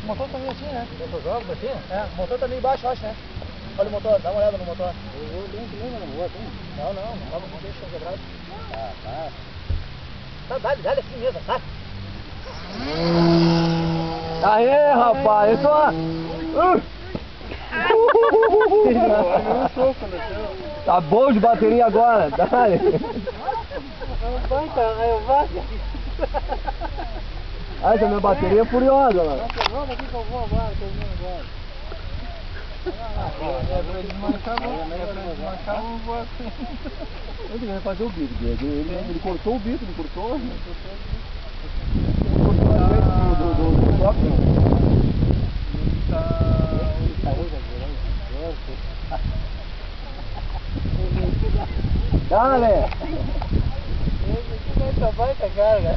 motor também assim, né? Motor joga assim? É, o motor também embaixo, eu acho, né? Olha o motor, dá uma olhada no motor. Eu lembro, não vou assim. Não, não deixa quebrado. Tá. Tá, dá-lhe assim mesmo, tá? Aê, rapaz, eu só... Tá bom de bateria agora, dale. Ah, essa minha bateria é furiosa, mano. Vamos aqui que eu vou agora, termino agora. Ele vai fazer o bico dele, ele cortou o bico, não cortou? Ele cortou a frente do próprio. Dale! Esse aqui vai baita carga.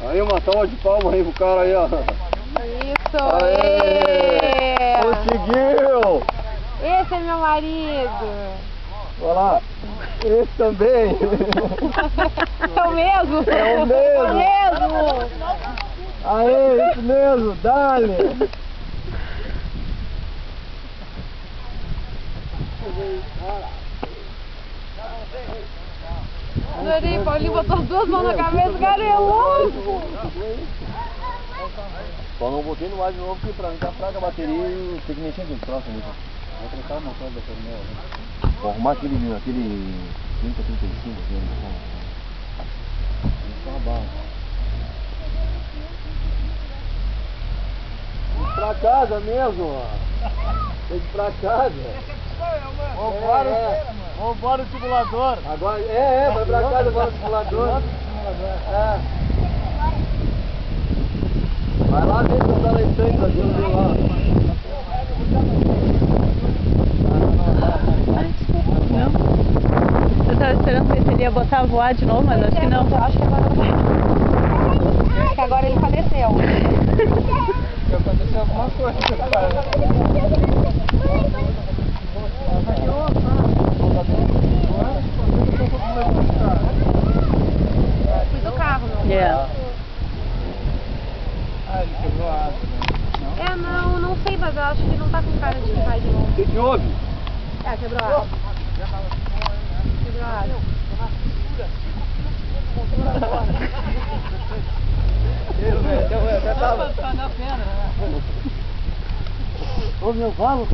Aí, uma salva de palmas aí pro cara aí, ó. Isso, Aê! Conseguiu! Esse é meu marido. Olha lá. Esse também. É o mesmo? É o mesmo. É o mesmo. Aê, isso mesmo, dale! Adorei, Paulinho botou as duas mãos na cabeça, o cara é louco. Só não botei no ar de novo porque pra mim tá fraca a bateria e tem que mexer aqui próximo. Vou trocar o motor da Fernel. Vou arrumar aquele 30, 35 aqui. Isso é uma bala. Pra casa mesmo, ó. Tem que ir pra casa. Roubaram o simulador. Agora, vai pra casa, bora no simulador. É. Vai lá ver se eu tá na estante, pra ver lá. Não. Eu tava esperando ver se ele ia botar a voar de novo, mas acho que não. Acho que agora não vai. Acho que agora ele faleceu. Aconteceu alguma coisa, cara. Fui do carro, meu. Yeah. Ah, ele quebrou a asa, né? Não sei, mas eu acho que não tá com cara de que vai de novo. O que houve? Quebrou a asa. Quebrou a asa. Eu até tava. Na pedra, né? Ô, meu valo.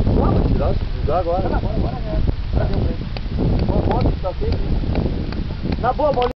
Vamos tirar esse lugar agora. Bora, bora. Cadê o break? Vamos, tá feio. Na boa,